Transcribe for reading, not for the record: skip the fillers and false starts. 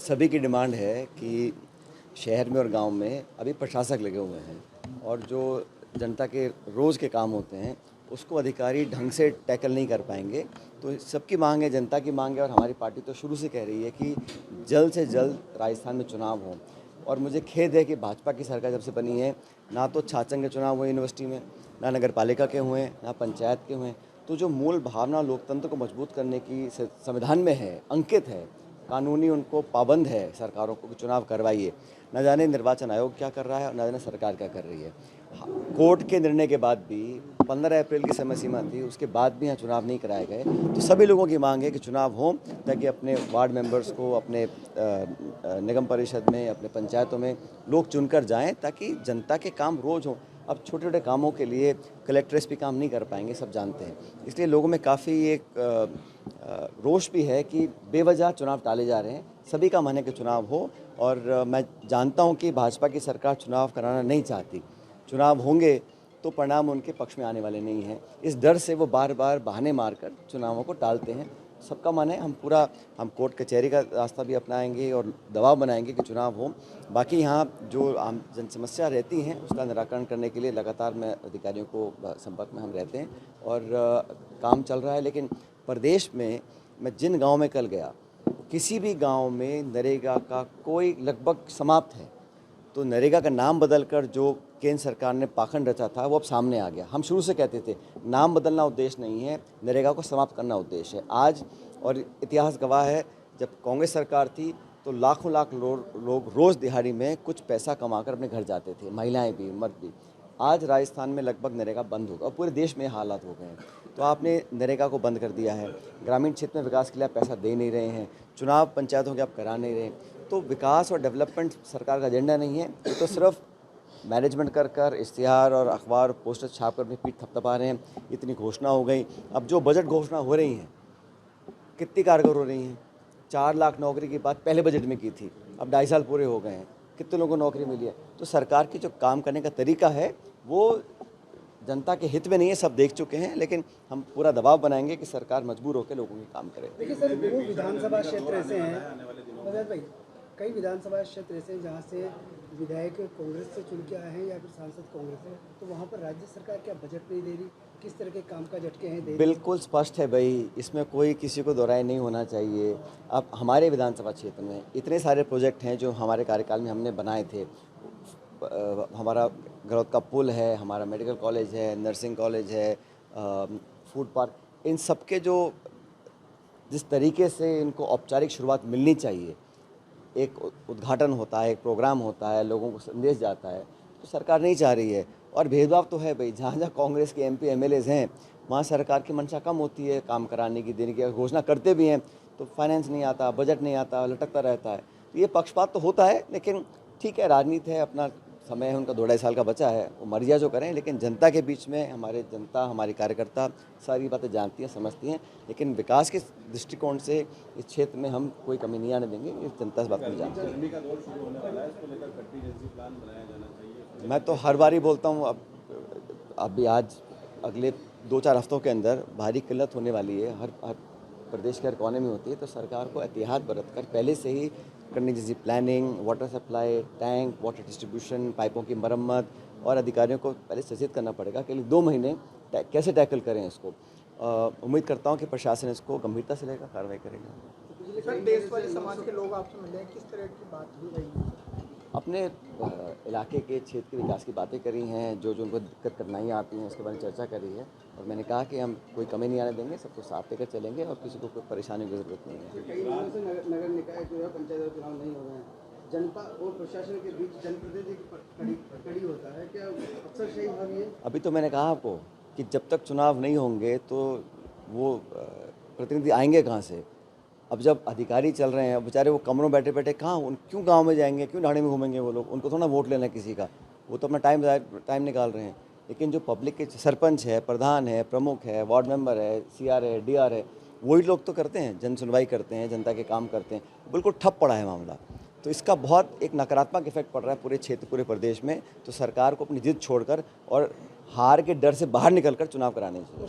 सभी की डिमांड है कि शहर में और गांव में अभी प्रशासक लगे हुए हैं और जो जनता के रोज़ के काम होते हैं उसको अधिकारी ढंग से टैकल नहीं कर पाएंगे। तो सबकी मांग है, जनता की मांग है और हमारी पार्टी तो शुरू से कह रही है कि जल्द से जल्द राजस्थान में चुनाव हो। और मुझे खेद है कि भाजपा की सरकार जब से बनी है ना तो छाछंग के चुनाव हुए यूनिवर्सिटी में, ना नगर पालिका के हुए, ना पंचायत के हुए। तो जो मूल भावना लोकतंत्र को मजबूत करने की संविधान में है, अंकित है, कानूनी उनको पाबंद है सरकारों को कि चुनाव करवाइए। न जाने निर्वाचन आयोग क्या कर रहा है और न जाने सरकार क्या कर रही है। कोर्ट के निर्णय के बाद भी 15 अप्रैल की समय सीमा थी, उसके बाद भी यहाँ चुनाव नहीं कराए गए। तो सभी लोगों की मांग है कि चुनाव हो ताकि अपने वार्ड मेंबर्स को अपने निगम परिषद में, अपने पंचायतों में लोग चुनकर जाएं ताकि जनता के काम रोज़ हों। अब छोटे छोटे कामों के लिए कलेक्टर एसपी काम नहीं कर पाएंगे, सब जानते हैं। इसलिए लोगों में काफ़ी एक रोष भी है कि बेवजह चुनाव टाले जा रहे हैं। सभी का मन है कि चुनाव हो और मैं जानता हूं कि भाजपा की सरकार चुनाव कराना नहीं चाहती। चुनाव होंगे तो परिणाम उनके पक्ष में आने वाले नहीं हैं। इस डर से वो बार बार बहाने मारकर चुनावों को टालते हैं। सबका मन है, हम कोर्ट कचहरी का रास्ता भी अपनाएंगे और दबाव बनाएंगे कि चुनाव हो। बाकी यहाँ जो आम जन समस्या रहती हैं उसका निराकरण करने के लिए लगातार मैं अधिकारियों को संपर्क में हम रहते हैं और काम चल रहा है। लेकिन प्रदेश में मैं जिन गाँव में कल गया, किसी भी गांव में नरेगा का कोई लगभग समाप्त है। तो नरेगा का नाम बदलकर जो केंद्र सरकार ने पाखंड रचा था वो अब सामने आ गया। हम शुरू से कहते थे नाम बदलना उद्देश्य नहीं है, नरेगा को समाप्त करना उद्देश्य है। आज और इतिहास गवाह है, जब कांग्रेस सरकार थी तो लाखों लाख लोग रोज़ दिहाड़ी में कुछ पैसा कमाकर अपने घर जाते थे, महिलाएं भी, मर्द भी। आज राजस्थान में लगभग नरेगा बंद होगा और पूरे देश में हालात हो गए हैं। तो आपने नरेगा को बंद कर दिया है, ग्रामीण क्षेत्र में विकास के लिए आप पैसा दे नहीं रहे हैं, चुनाव पंचायतों के आप करा नहीं रहे। तो विकास और डेवलपमेंट सरकार का एजेंडा नहीं है, ये तो सिर्फ मैनेजमेंट कर इश्तिहार और अखबार पोस्टर छाप कर अपनी पीठ थपथपा रहे हैं। इतनी घोषणा हो गई। अब जो बजट घोषणा हो रही हैं कितनी कारगर हो रही हैं। 4 लाख नौकरी की बात पहले बजट में की थी, अब 2.5 साल पूरे हो गए हैं, कितने लोगों को नौकरी मिली है। तो सरकार की जो काम करने का तरीका है वो जनता के हित में नहीं है, सब देख चुके हैं। लेकिन हम पूरा दबाव बनाएंगे कि सरकार मजबूर होकर लोगों के काम करे। देखिए सर, वो विधानसभा क्षेत्र ऐसे हैं भगत भाई, कई विधानसभा क्षेत्र ऐसे हैं जहाँ से विधायक कांग्रेस से चुन के आए हैं या फिर सांसद कांग्रेस है, तो वहाँ पर राज्य सरकार क्या बजट नहीं दे रही, किस तरह के काम का झटके हैं? बिल्कुल स्पष्ट है भाई, इसमें कोई किसी को दोहराई नहीं होना चाहिए। अब हमारे विधानसभा क्षेत्र में इतने सारे प्रोजेक्ट हैं जो हमारे कार्यकाल में हमने बनाए थे। हमारा गलौद का पुल है, हमारा मेडिकल कॉलेज है, नर्सिंग कॉलेज है, फूड पार्क, इन सब के जो जिस तरीके से इनको औपचारिक शुरुआत मिलनी चाहिए, एक उद्घाटन होता है, एक प्रोग्राम होता है, लोगों को संदेश जाता है, तो सरकार नहीं चाह रही है। और भेदभाव तो है भाई, जहाँ जहाँ कांग्रेस के एमपी एमएलएज हैं वहाँ सरकार की मंशा कम होती है काम कराने की, देने की। घोषणा करते भी हैं तो फाइनेंस नहीं आता, बजट नहीं आता, लटकता रहता है। तो ये पक्षपात तो होता है, लेकिन ठीक है, राजनीति है, अपना समय है, उनका 2-2.5 साल का बचा है, वो मर्जिया जो करें। लेकिन जनता के बीच में हमारे जनता, हमारे कार्यकर्ता सारी बातें जानती हैं, समझती हैं। लेकिन विकास के दृष्टिकोण से इस क्षेत्र में हम कोई कमी नहीं आने देंगे, ये जनता इस बात को जानती है। मैं तो हर बार ही बोलता हूँ, अभी आज अगले 2-4 हफ्तों के अंदर भारी किल्लत होने वाली है, हर प्रदेश के हर कोने में होती है। तो सरकार को एहतियात बरतकर पहले से ही करनी, जैसे planning, water supply, tank, water distribution, पाइपों की मरम्मत, और अधिकारियों को पहले सचेत करना पड़ेगा कि 2 महीने कैसे टैकल करें इसको। उम्मीद करता हूँ कि प्रशासन इसको गंभीरता से लेकर कार्रवाई करेगा। देश वाले समाज के लोग आपसे मिले हैं, किस तरह की बात हो रही है? अपने इलाके के क्षेत्र के विकास की बातें करी हैं, जो उनको दिक्कत कठिनाइयाँ आती हैं उसके बारे में चर्चा करी है। और मैंने कहा कि हम कोई कमी नहीं आने देंगे, सबको साथ लेकर चलेंगे और किसी को कोई परेशानी की जरूरत नहीं है। कई दिनों से नगर निकाय जो है पंचायत चुनाव नहीं हो रहे हैं, जनता और प्रशासन के बीच जनप्रतिनिधि कड़ी होता है, क्या अक्सर सही भाव ये? अभी तो मैंने कहा आपको कि जब तक चुनाव नहीं होंगे तो वो प्रतिनिधि आएंगे कहाँ से। अब जब अधिकारी चल रहे हैं बेचारे, वो कमरों बैठे बैठे क्यों गांव में जाएंगे, क्यों ढाणी में घूमेंगे वो लोग, उनको थोड़ा वोट लेना है किसी का, वो तो अपना टाइम निकाल रहे हैं। लेकिन जो पब्लिक के सरपंच है, प्रधान है, प्रमुख है, वार्ड मेंबर है, सीआर है, डीआर है, वही लोग तो करते हैं, जन सुनवाई करते हैं, जनता के काम करते हैं। बिल्कुल ठप पड़ा है मामला, तो इसका बहुत एक नकारात्मक इफेक्ट पड़ रहा है पूरे क्षेत्र, पूरे प्रदेश में। तो सरकार को अपनी जिद छोड़कर और हार के डर से बाहर निकलकर चुनाव कराने चाहिए।